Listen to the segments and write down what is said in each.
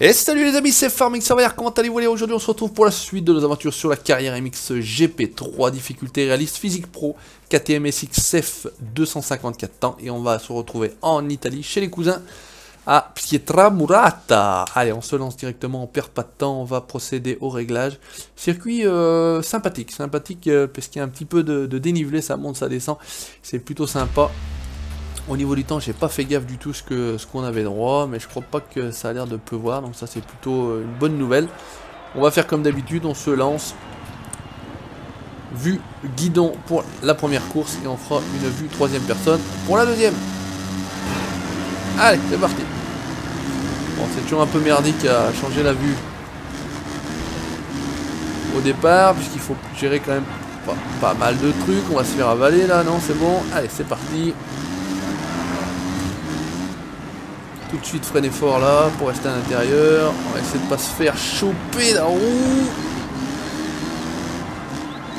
Et salut les amis, c'est Farming Surveyor, comment allez-vous? Aujourd'hui on se retrouve pour la suite de nos aventures sur la carrière MX GP3, difficulté réaliste, physique pro, KTM SXF 254 temps, et on va se retrouver en Italie chez les cousins à Pietramurata. Allez, on se lance directement, on perd pas de temps, on va procéder au réglage. Circuit sympathique, parce qu'il y a un petit peu de dénivelé, ça monte, ça descend, c'est plutôt sympa. Au niveau du temps, j'ai pas fait gaffe du tout ce qu'on avait droit, mais je crois pas que ça a l'air de pleuvoir, donc ça c'est plutôt une bonne nouvelle. On va faire comme d'habitude, on se lance. Vue guidon pour la première course et on fera une vue troisième personne pour la deuxième. Allez, c'est parti. Bon, c'est toujours un peu merdique à changer la vue au départ, puisqu'il faut gérer quand même pas mal de trucs. On va se faire avaler là, non, c'est bon. Allez, c'est parti. Tout de suite freiner fort là pour rester à l'intérieur. On va essayer de pas se faire choper la roue.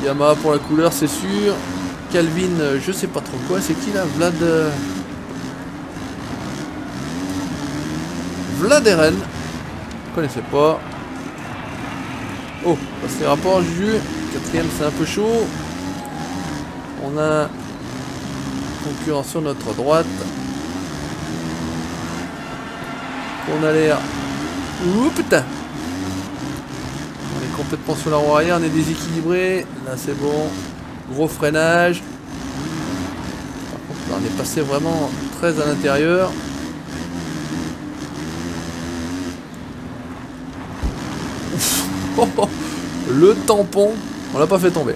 Yamaha pour la couleur, c'est sûr. Calvin, je sais pas trop quoi. C'est qui là? Vladeren. Je connaissais pas. Oh, passe les rapports, Juju. Quatrième, c'est un peu chaud. On a concurrent sur notre droite. On a l'air... Ouh putain! On est complètement sur la roue arrière, on est déséquilibré. Là c'est bon. Gros freinage. Par contre là on est passé vraiment très à l'intérieur. Le tampon, on l'a pas fait tomber.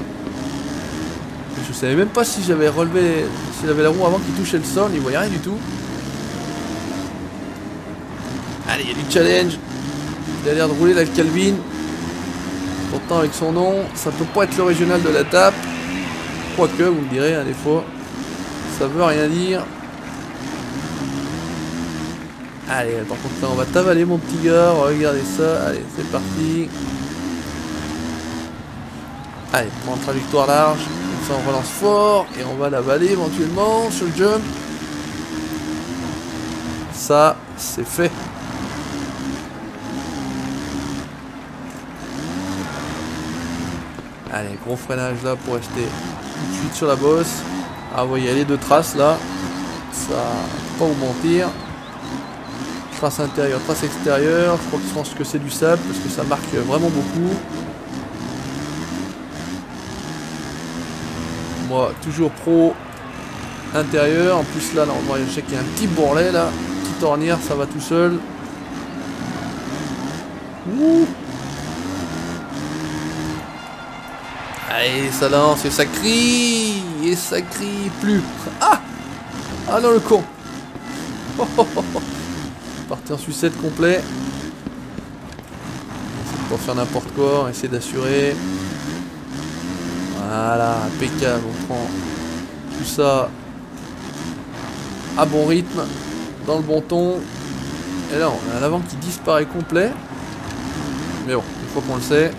Je savais même pas si j'avais relevé, si j'avais la roue avant qu'il touchait le sol, il voyait rien du tout. Allez, il y a du challenge. Il a l'air de rouler là le Calvin. Pourtant avec son nom, ça peut pas être le régional de la tape. Quoique, vous me direz, hein, des fois, ça veut rien dire. Allez, par contre là on va t'avaler mon petit gars. Regardez ça. Allez, c'est parti. Allez, prends une trajectoire large. Comme ça on relance fort. Et on va l'avaler éventuellement sur le jump. Ça, c'est fait. Allez, gros freinage là pour rester tout de suite sur la bosse. Ah, vous voyez les deux traces là. Ça, pas vous mentir. Trace intérieure, trace extérieure. Je crois que je pense que c'est du sable parce que ça marque vraiment beaucoup. Moi, toujours pro intérieur. En plus là, je sais qu'il y a un petit bourrelet là. Petite ornière, ça va tout seul. Ouh. Allez, ça lance et ça crie. Et ça crie plus. Ah! Ah non, le con. Oh, oh, oh, oh. Parti en sucette complet. C'est pour faire n'importe quoi. On va essayer d'assurer. Voilà, impeccable. On prend tout ça à bon rythme, dans le bon ton. Et là, on a un avant qui disparaît complet. Mais bon, une fois qu'on le sait,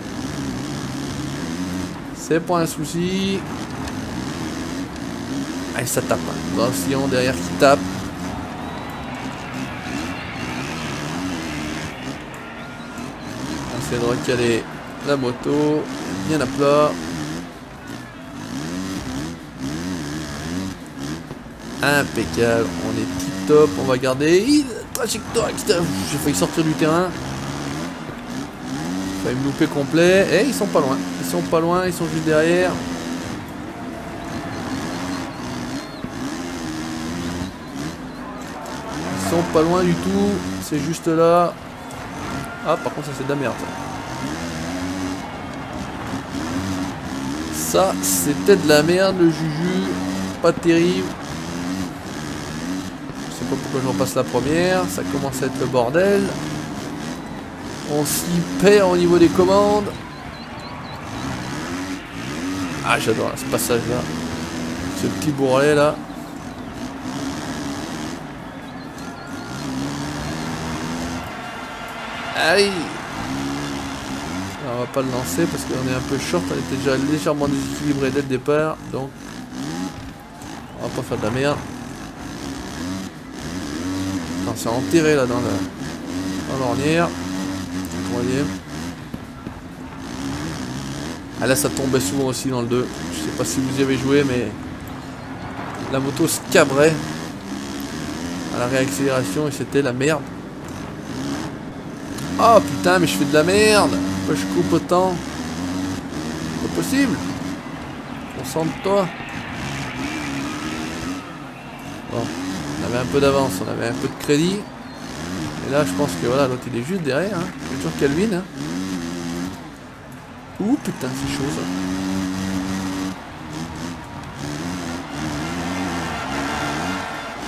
c'est pas un souci. Allez, ça tape. Dans le sillon derrière qui tape. On essaie de recaler la moto. Bien à plat. Impeccable. On est tip top. On va garder. Trajectoire. J'ai failli sortir du terrain. Failli me louper complet. Et ils sont pas loin. Ils sont pas loin. Ils sont juste derrière. Ils sont pas loin du tout. C'est juste là. Ah, par contre, ça c'est de la merde. Ça, c'était de la merde, le Juju. Pas terrible. Je sais pas pourquoi je repasse la première. Ça commence à être le bordel. On s'y perd au niveau des commandes. Ah, j'adore ce passage là. Ce petit bourrelet là. Allez. Alors, on va pas le lancer parce qu'on est un peu short. Elle était déjà légèrement déséquilibrée dès le départ. Donc on va pas faire de la merde. C'est enterré là dans l'ornière. troisième. Ah là ça tombait souvent aussi dans le 2. Je sais pas si vous y avez joué mais la moto se cabrait à la réaccélération et c'était la merde. Oh putain mais je fais de la merde. Pourquoi je coupe autant? Pas possible. Concentre-toi. Bon, on avait un peu d'avance, on avait un peu de crédit. Et là je pense que voilà, l'autre il est juste derrière. Hein. Il y a toujours Calvin. Hein. Ouh putain c'est chaud ça.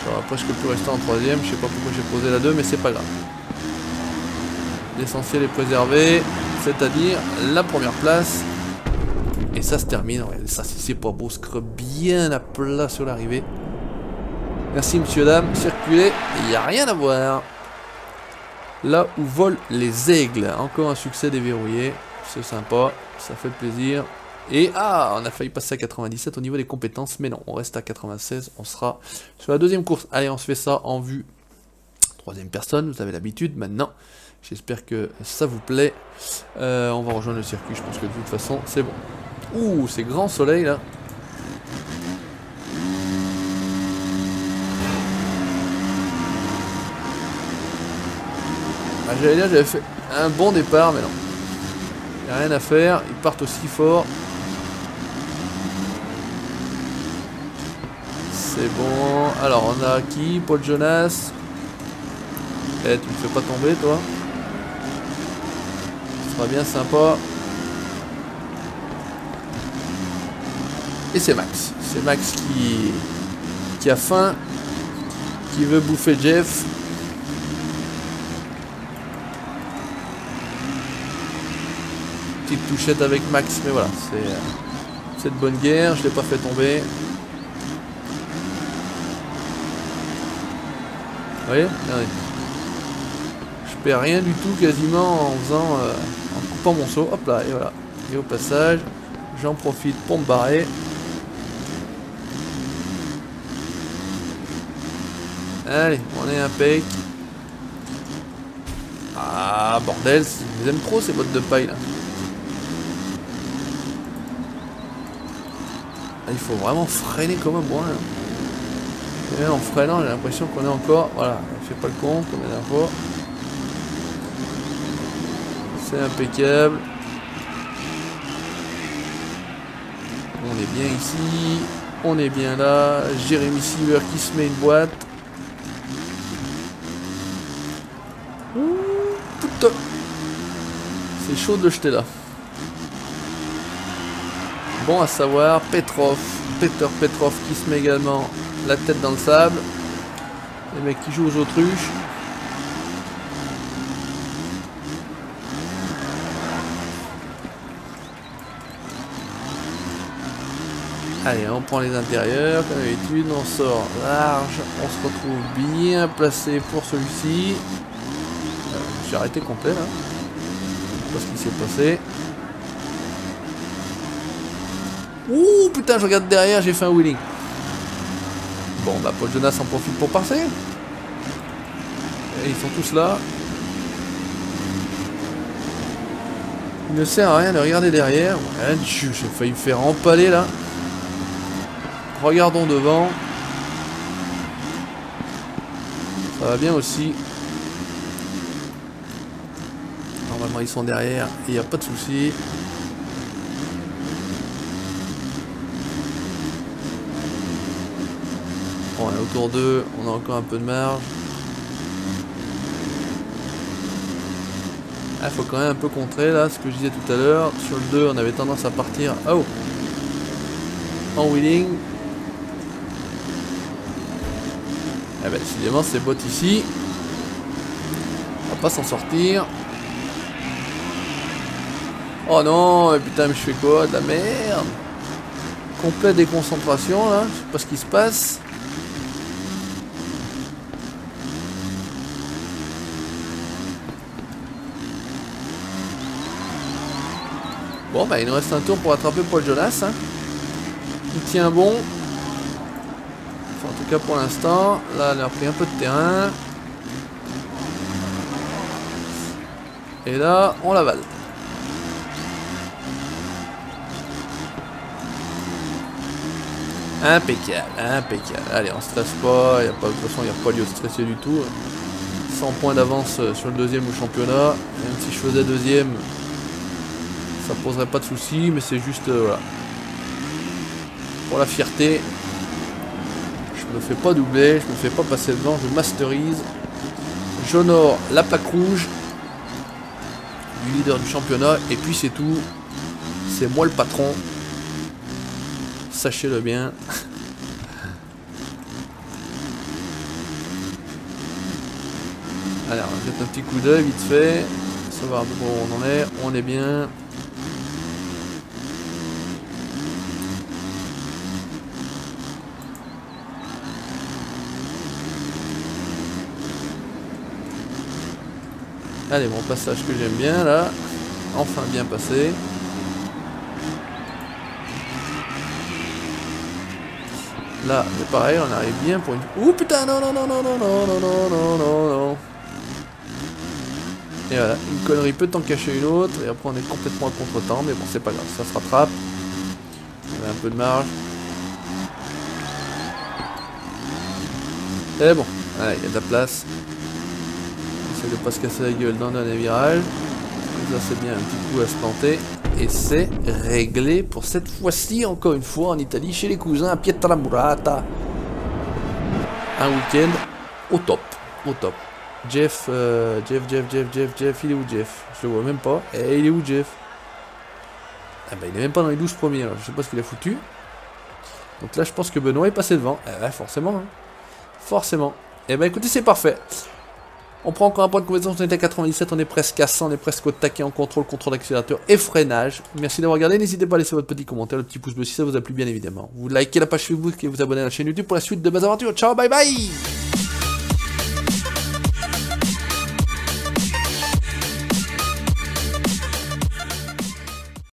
J'aurais presque pu rester en troisième, je sais pas pourquoi j'ai posé la 2 mais c'est pas grave. L'essentiel est préservé, c'est-à-dire la première place. Et ça se termine, ouais, ça c'est pas beau, scrub bien à plat sur l'arrivée. Merci monsieur dame, circulez, il n'y a rien à voir. Là où volent les aigles, encore un succès déverrouillé, c'est sympa, ça fait plaisir. Et ah, on a failli passer à 97 au niveau des compétences, mais non, on reste à 96, on sera sur la deuxième course. Allez, on se fait ça en vue troisième personne, vous avez l'habitude maintenant. J'espère que ça vous plaît. On va rejoindre le circuit, je pense que de toute façon, c'est bon. Ouh, c'est grand soleil là. Ah, j'allais dire, j'avais fait un bon départ, mais non. Il n'y a rien à faire, ils partent aussi fort. C'est bon. Alors, on a qui? Paul Jonas. Eh, tu me fais pas tomber, toi. Ce sera bien sympa. Et c'est Max. C'est Max qui a faim, qui veut bouffer Jeff. Petite touchette avec Max, mais voilà, c'est de bonne guerre, je l'ai pas fait tomber. Vous voyez? Regardez. Je perds rien du tout quasiment en faisant en coupant mon saut. Hop là, et voilà. Et au passage, j'en profite pour me barrer. Allez, on est impec. Ah, bordel, je les aime trop ces bottes de paille là. Ah, il faut vraiment freiner comme un bois. Hein. Et même en freinant, j'ai l'impression qu'on est encore. Voilà, on fait pas le con comme la dernière fois. C'est impeccable. On est bien ici. On est bien là. Jérémy Silver qui se met une boîte. C'est chaud de le jeter là. Bon à savoir, Peter Petrov qui se met également la tête dans le sable. Les mecs qui jouent aux autruches. Allez, on prend les intérieurs, comme d'habitude, on sort large, on se retrouve bien placé pour celui-ci. Je suis arrêté complet là. Je sais pas ce qui s'est passé. Ouh putain, je regarde derrière, j'ai fait un wheeling. Bon bah Paul Jonas en profite pour passer. Et ils sont tous là. Il ne sert à rien de regarder derrière. J'ai failli me faire empaler là. Regardons devant. Ça va bien aussi. Normalement ils sont derrière. Il n'y a pas de souci. Bon, on est autour d'eux. On a encore un peu de marge. Il faut quand même un peu contrer là. Ce que je disais tout à l'heure. Sur le 2 on avait tendance à partir. Oh, en wheeling. Eh ben décidément ces bottes ici, on va pas s'en sortir. Oh non, putain mais je fais quoi? De la merde. Complète déconcentration là, je sais pas ce qui se passe. Bon bah il nous reste un tour pour attraper Paul Jonas. Hein. Il tient bon. En tout cas pour l'instant, là elle a repris un peu de terrain. Et là, on l'avale. Impeccable, impeccable. Allez, on stresse pas. De toute façon, il n'y a pas lieu de stresser du tout. 100 points d'avance sur le deuxième au championnat. Même si je faisais deuxième, ça poserait pas de soucis. Mais c'est juste, voilà. Pour la fierté. Je me fais pas doubler, je me fais pas passer devant, je masterise. J'honore la plaque rouge du leader du championnat. Et puis c'est tout. C'est moi le patron. Sachez-le bien. Allez, on va mettre un petit coup d'œil vite fait. Savoir où on en est. On est bien. Allez, mon passage que j'aime bien là. Enfin bien passé. Là, c'est pareil, on arrive bien pour une... Ouh putain, non, non, non, non, non, non, non, non, non, non, non. Et voilà, une connerie peut t'en cacher une autre. Et après on est complètement à contre-temps. Mais bon, c'est pas grave, ça se rattrape. On a un peu de marge. Et bon, allez, il y a de la place. Essaye de pas se casser la gueule dans le dernier virage. Là c'est bien un petit coup à se planter. Et c'est réglé pour cette fois-ci, encore une fois, en Italie, chez les cousins, à Pietramurata. Un week-end au top, au top. Jeff, Jeff, il est où Jeff? Je le vois même pas. Et il est où Jeff? Ah bah il est même pas dans les 12 premiers, alors je sais pas ce qu'il a foutu. Donc là je pense que Benoît est passé devant. Eh bah forcément, hein. Forcément. Et bah écoutez, c'est parfait. On prend encore un point de compétence, on est à 97, on est presque à 100, on est presque au taquet en contrôle d'accélérateur et freinage. Merci d'avoir regardé, n'hésitez pas à laisser votre petit commentaire, le petit pouce bleu si ça vous a plu bien évidemment. Vous likez la page Facebook et vous abonnez à la chaîne YouTube pour la suite de mes aventures. Ciao, bye bye!